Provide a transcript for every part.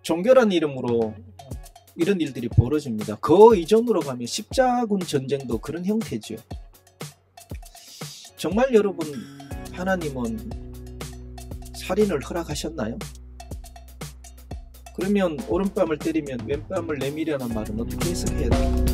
종교란 이름으로 이런 일들이 벌어집니다. 그 이전으로 가면 십자군 전쟁도 그런 형태죠. 정말 여러분, 하나님은 살인을 허락하셨나요? 그러면 오른뺨을 때리면 왼뺨을 내밀으라는 말은 어떻게 해석해야 될까요?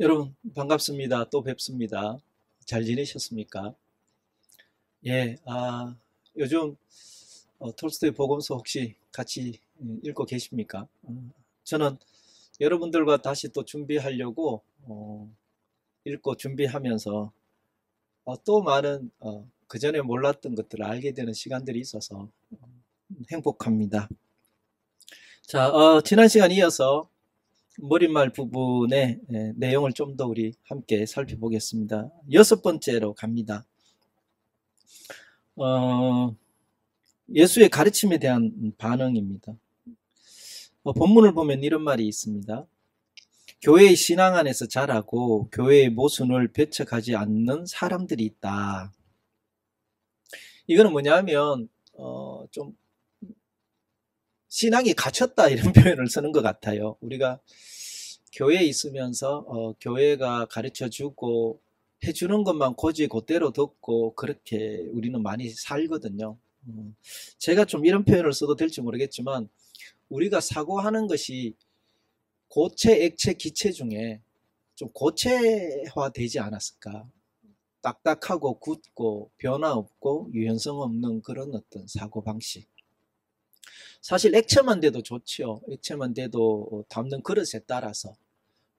여러분 반갑습니다. 또 뵙습니다. 잘 지내셨습니까? 예, 요즘 톨스토이 복음서 혹시 같이 읽고 계십니까? 저는 여러분들과 다시 또 준비하려고 읽고 준비하면서 또 많은 그 전에 몰랐던 것들을 알게 되는 시간들이 있어서 행복합니다. 자, 지난 시간 이어서 머릿말 부분의 내용을 좀 더 우리 함께 살펴보겠습니다. 6번째로 갑니다. 예수의 가르침에 대한 반응입니다. 본문을 보면 이런 말이 있습니다. 교회의 신앙 안에서 자라고 교회의 모순을 배척하지 않는 사람들이 있다. 이거는 뭐냐면 좀 신앙이 갇혔다 이런 표현을 쓰는 것 같아요. 우리가 교회에 있으면서 교회가 가르쳐주고 해주는 것만 고지 곧대로 듣고 그렇게 우리는 많이 살거든요. 제가 좀 이런 표현을 써도 될지 모르겠지만 우리가 사고하는 것이 고체, 액체, 기체 중에 좀 고체화되지 않았을까. 딱딱하고 굳고 변화 없고 유연성 없는 그런 어떤 사고방식. 사실 액체만 돼도 좋죠. 액체만 돼도 담는 그릇에 따라서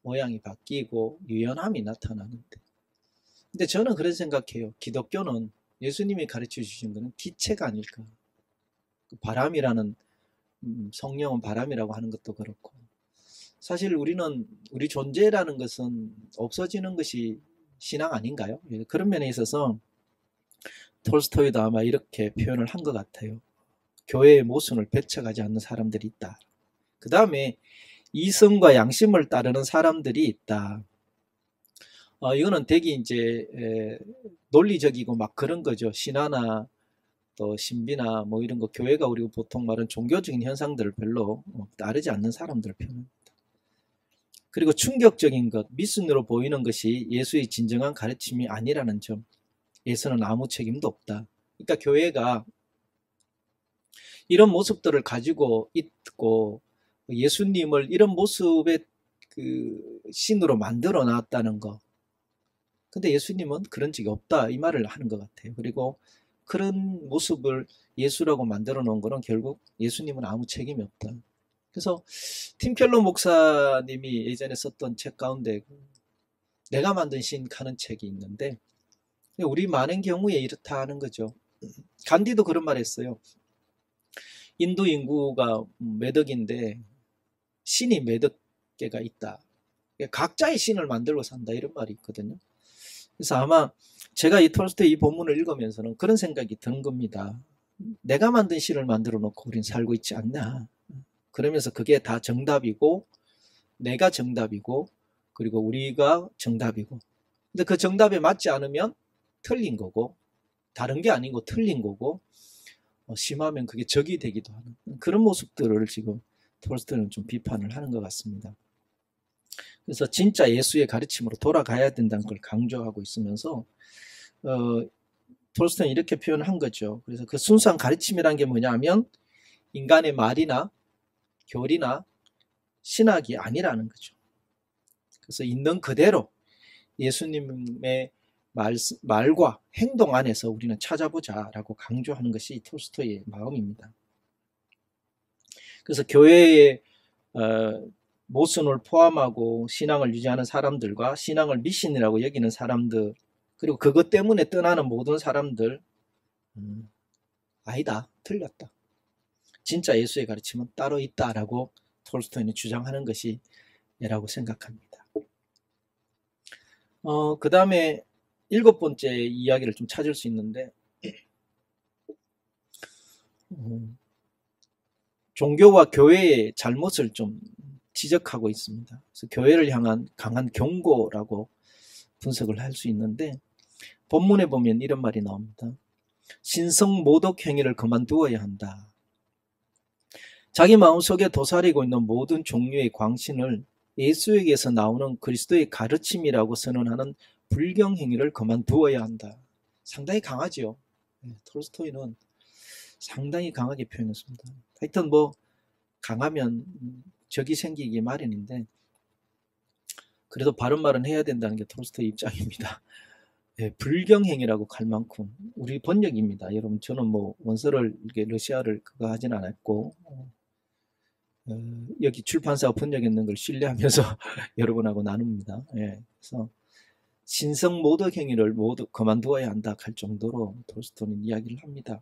모양이 바뀌고 유연함이 나타나는데. 근데 저는 그런 생각해요. 기독교는 예수님이 가르쳐 주신 것은 기체가 아닐까. 바람이라는 성령은 바람이라고 하는 것도 그렇고. 사실 우리는 우리 존재라는 것은 없어지는 것이 신앙 아닌가요? 그런 면에 있어서 톨스토이도 아마 이렇게 표현을 한 것 같아요. 교회의 모순을 배척하지 않는 사람들이 있다. 그 다음에 이성과 양심을 따르는 사람들이 있다. 이거는 되게 이제 논리적이고 막 그런 거죠. 신화나 또 신비나 뭐 이런 거 교회가 우리가 보통 말하는 종교적인 현상들을 별로 따르지 않는 사람들을 표현합니다. 그리고 충격적인 것, 미순으로 보이는 것이 예수의 진정한 가르침이 아니라는 점. 예수는 아무 책임도 없다. 그러니까 교회가 이런 모습들을 가지고 있고 예수님을 이런 모습의 그 신으로 만들어 놨다는 거. 근데 예수님은 그런 적이 없다 이 말을 하는 것 같아요. 그리고 그런 모습을 예수라고 만들어 놓은 거는 결국 예수님은 아무 책임이 없다. 그래서 팀 켈러 목사님이 예전에 썼던 책 가운데 내가 만든 신 하는 책이 있는데 우리 많은 경우에 이렇다 하는 거죠. 간디도 그런 말 했어요. 인도 인구가 몇 억인데 신이 몇 개가 있다. 각자의 신을 만들고 산다 이런 말이 있거든요. 그래서 아마 제가 이 톨스토이 이 본문을 읽으면서는 그런 생각이 드는 겁니다. 내가 만든 신을 만들어 놓고 우린 살고 있지 않나. 그러면서 그게 다 정답이고 내가 정답이고 그리고 우리가 정답이고 근데 그 정답에 맞지 않으면 틀린 거고 다른 게 아니고 틀린 거고 심하면 그게 적이 되기도 하는 그런 모습들을 지금 톨스토이는 좀 비판을 하는 것 같습니다. 그래서 진짜 예수의 가르침으로 돌아가야 된다는 걸 강조하고 있으면서 톨스토이는 이렇게 표현한 거죠. 그래서 그 순수한 가르침이란 게 뭐냐면 인간의 말이나 교리나 신학이 아니라는 거죠. 그래서 있는 그대로 예수님의 말과 행동 안에서 우리는 찾아보자라고 강조하는 것이 톨스토이의 마음입니다. 그래서 교회의 모순을 포함하고 신앙을 유지하는 사람들과 신앙을 미신이라고 여기는 사람들 그리고 그것 때문에 떠나는 모든 사람들 아니다, 틀렸다. 진짜 예수의 가르침은 따로 있다라고 톨스토이는 주장하는 것이 라고 생각합니다. 그 다음에 7번째 이야기를 좀 찾을 수 있는데 종교와 교회의 잘못을 좀 지적하고 있습니다. 그래서 교회를 향한 강한 경고라고 분석을 할 수 있는데 본문에 보면 이런 말이 나옵니다. 신성 모독 행위를 그만두어야 한다. 자기 마음속에 도사리고 있는 모든 종류의 광신을 예수에게서 나오는 그리스도의 가르침이라고 선언하는 불경 행위를 그만두어야 한다. 상당히 강하죠. 톨스토이는 상당히 강하게 표현했습니다. 하여튼 뭐 강하면 적이 생기기 마련인데 그래도 바른 말은 해야 된다는 게 톨스토이 입장입니다. 불경행위라고 할 만큼 우리 번역입니다. 여러분 저는 뭐 원서를 이렇게 러시아를 그거 하진 않았고 여기 출판사가 번역했는 걸 신뢰하면서 여러분하고 나눕니다. 그래서 신성 모독 행위를 모두 그만두어야 한다 할 정도로 톨스토이는 이야기를 합니다.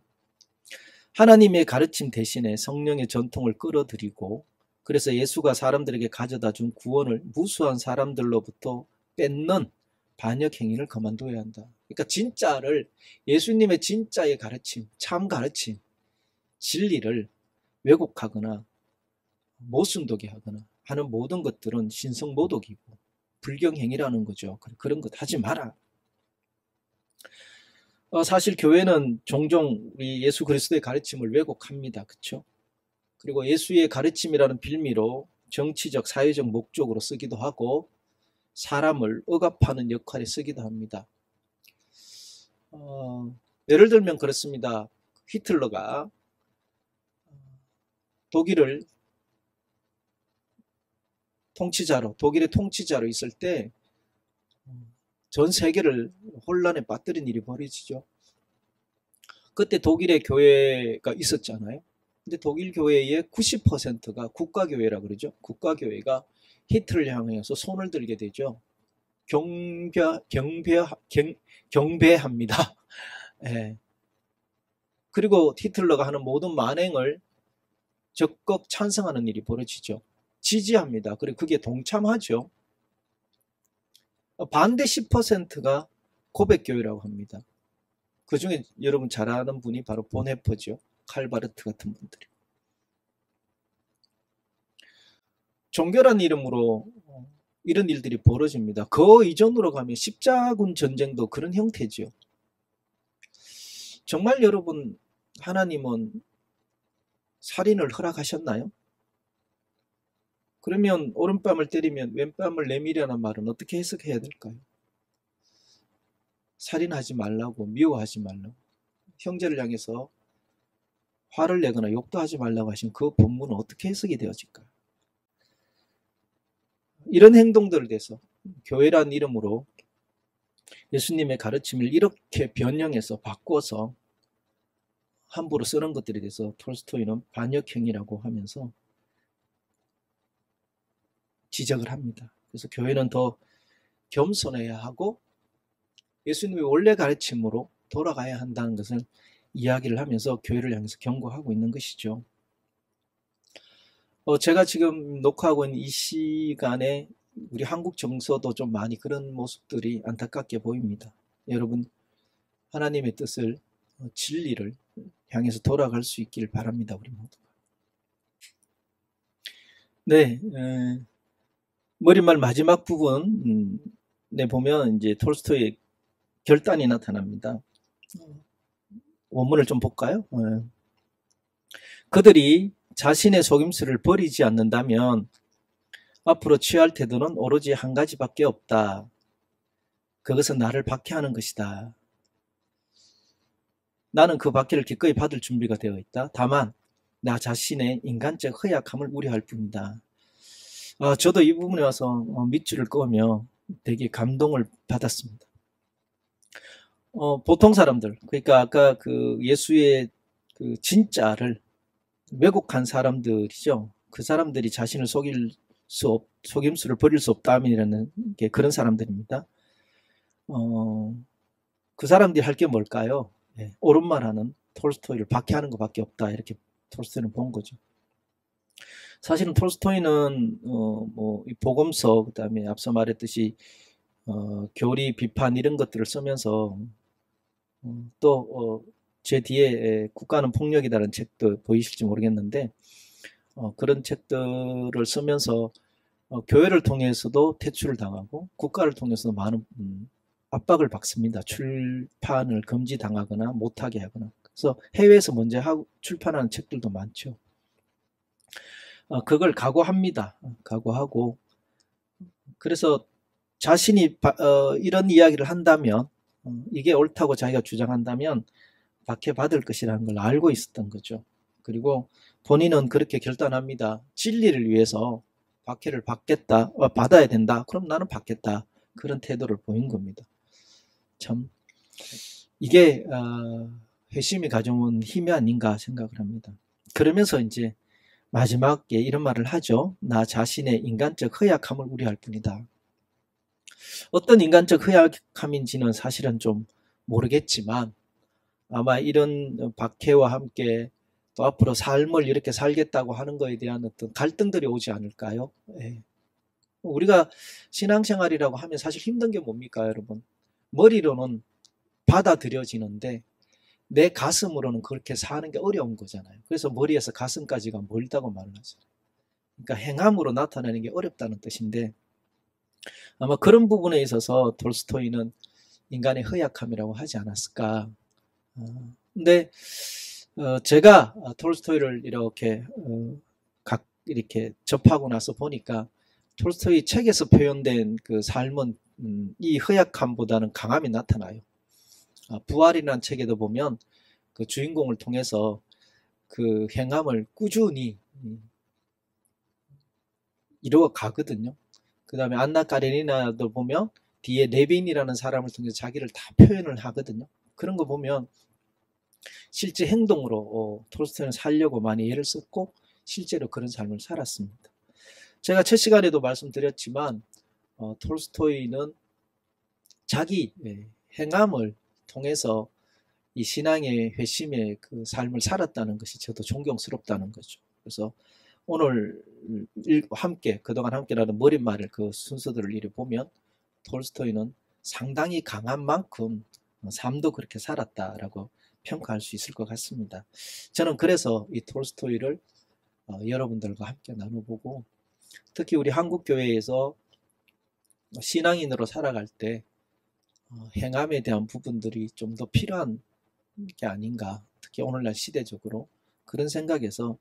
하나님의 가르침 대신에 성령의 전통을 끌어들이고 그래서 예수가 사람들에게 가져다 준 구원을 무수한 사람들로부터 뺏는 반역 행위를 그만둬야 한다. 그러니까 진짜를 예수님의 진짜의 가르침, 참 가르침, 진리를 왜곡하거나 모순되게 하거나 하는 모든 것들은 신성모독이고 불경행위라는 거죠. 그런 것 하지 마라. 사실 교회는 종종 우리 예수 그리스도의 가르침을 왜곡합니다. 그렇죠? 그리고 예수의 가르침이라는 빌미로 정치적, 사회적 목적으로 쓰기도 하고 사람을 억압하는 역할에 쓰기도 합니다. 예를 들면 그렇습니다. 히틀러가 독일을 독일의 통치자로 있을 때 전 세계를 혼란에 빠뜨린 일이 벌어지죠. 그때 독일의 교회가 있었잖아요. 근데 독일 교회의 90%가 국가교회라 그러죠. 국가교회가 히틀러를 향해서 손을 들게 되죠. 경배합니다. 예. 그리고 히틀러가 하는 모든 만행을 적극 찬성하는 일이 벌어지죠. 지지합니다. 그리고 그게 동참하죠. 반대 10%가 고백교회라고 합니다. 그 중에 여러분 잘 아는 분이 바로 보네퍼죠. 칼바르트 같은 분들이. 종교란 이름으로 이런 일들이 벌어집니다. 그 이전으로 가면 십자군 전쟁도 그런 형태죠. 정말 여러분 하나님은 살인을 허락하셨나요? 그러면 오른뺨을 때리면 왼뺨을 내밀으라는 말은 어떻게 해석해야 될까요? 살인하지 말라고, 미워하지 말라고, 형제를 향해서 화를 내거나 욕도 하지 말라고 하신 그 본문은 어떻게 해석이 되어질까요? 이런 행동들을 대해서 교회란 이름으로 예수님의 가르침을 이렇게 변형해서 바꿔서 함부로 쓰는 것들에 대해서 톨스토이는 반역행위라고 하면서 지적을 합니다. 그래서 교회는 더 겸손해야 하고 예수님의 원래 가르침으로 돌아가야 한다는 것을 이야기를 하면서 교회를 향해서 경고하고 있는 것이죠. 제가 지금 녹화하고 있는 이 시간에 우리 한국 정서도 좀 많이 그런 모습들이 안타깝게 보입니다. 여러분 하나님의 뜻을 진리를 향해서 돌아갈 수 있길 바랍니다. 우리 모두가. 네, 머릿말 마지막 부분에 보면 이제 톨스토이의 결단이 나타납니다. 원문을 좀 볼까요? 그들이 자신의 속임수를 버리지 않는다면 앞으로 취할 태도는 오로지 한 가지밖에 없다. 그것은 나를 박해하는 것이다. 나는 그 박해를 기꺼이 받을 준비가 되어 있다. 다만 나 자신의 인간적 허약함을 우려할 뿐이다. 저도 이 부분에 와서 밑줄을 그으며 되게 감동을 받았습니다. 보통 사람들, 그러니까 아까 그 예수의 그 진짜를 왜곡한 사람들이죠. 그 사람들이 자신을 속임수를 버릴 수 없다면이라는 게 그런 사람들입니다. 그 사람들이 할 게 뭘까요? 옳은 말하는 톨스토이를 박해하는 것밖에 없다. 이렇게 톨스토이는 본 거죠. 사실은 톨스토이는 이 복음서 그다음에 앞서 말했듯이 교리 비판 이런 것들을 쓰면서 또 제 뒤에 국가는 폭력이다라는 책도 보이실지 모르겠는데 그런 책들을 쓰면서 교회를 통해서도 퇴출을 당하고 국가를 통해서도 많은 압박을 받습니다. 출판을 금지당하거나 못하게 하거나. 그래서 해외에서 먼저 출판하는 책들도 많죠. 그걸 각오합니다. 각오하고 그래서 자신이 이런 이야기를 한다면 이게 옳다고 자기가 주장한다면 박해받을 것이라는 걸 알고 있었던 거죠. 그리고 본인은 그렇게 결단합니다. 진리를 위해서 박해를 받아야 된다. 그럼 나는 받겠다. 그런 태도를 보인 겁니다. 참 이게 회심이 가져온 힘이 아닌가 생각을 합니다. 그러면서 이제 마지막에 이런 말을 하죠. 나 자신의 인간적 허약함을 우려할 뿐이다. 어떤 인간적 허약함인지는 사실은 좀 모르겠지만 아마 이런 박해와 함께 또 앞으로 삶을 이렇게 살겠다고 하는 것에 대한 어떤 갈등들이 오지 않을까요? 예. 우리가 신앙생활이라고 하면 사실 힘든 게 뭡니까, 여러분? 머리로는 받아들여지는데 내 가슴으로는 그렇게 사는 게 어려운 거잖아요. 그래서 머리에서 가슴까지가 멀다고 말을 하잖아요. 그러니까 행함으로 나타내는 게 어렵다는 뜻인데 아마 그런 부분에 있어서 톨스토이는 인간의 허약함이라고 하지 않았을까. 근데 제가 톨스토이를 이렇게 이렇게 접하고 나서 보니까 톨스토이 책에서 표현된 그 삶은 이 허약함보다는 강함이 나타나요. 부활이라는 책에도 보면 그 주인공을 통해서 그 행함을 꾸준히 이루어 가거든요. 그 다음에 안나 까레니나도 보면 뒤에 레빈이라는 사람을 통해서 자기를 다 표현을 하거든요. 그런 거 보면 실제 행동으로 톨스토이는 살려고 많이 애를 썼고 실제로 그런 삶을 살았습니다. 제가 첫 시간에도 말씀드렸지만 톨스토이는 자기 행함을 통해서 이 신앙의 회심의 그 삶을 살았다는 것이 저도 존경스럽다는 거죠. 그래서 오늘 그동안 함께 나눈 머릿말을 그 순서들을 이렇게 보면 톨스토이는 상당히 강한 만큼 삶도 그렇게 살았다라고 평가할 수 있을 것 같습니다. 저는 그래서 이 톨스토이를 여러분들과 함께 나눠보고 특히 우리 한국교회에서 신앙인으로 살아갈 때 행함에 대한 부분들이 좀 더 필요한 게 아닌가, 특히 오늘날 시대적으로 그런 생각에서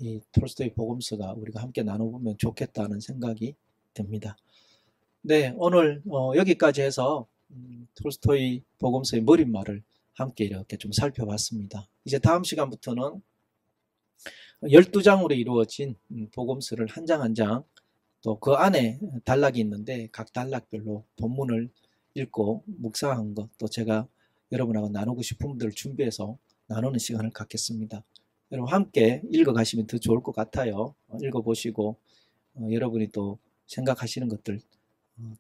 이 톨스토이 복음서가 우리가 함께 나눠보면 좋겠다는 생각이 듭니다. 네, 오늘 여기까지 해서 톨스토이 복음서의 머릿말을 함께 이렇게 좀 살펴봤습니다. 이제 다음 시간부터는 12장으로 이루어진 복음서를 한 장 한 장 또 그 안에 단락이 있는데 각 단락별로 본문을 읽고 묵상한 것 또 제가 여러분하고 나누고 싶은 분들을 준비해서 나누는 시간을 갖겠습니다. 여러분 함께 읽어가시면 더 좋을 것 같아요. 읽어보시고 여러분이 또 생각하시는 것들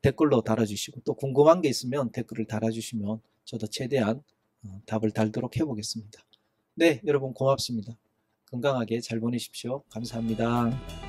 댓글로 달아주시고 또 궁금한 게 있으면 댓글을 달아주시면 저도 최대한 답을 달도록 해보겠습니다. 네, 여러분 고맙습니다. 건강하게 잘 보내십시오. 감사합니다.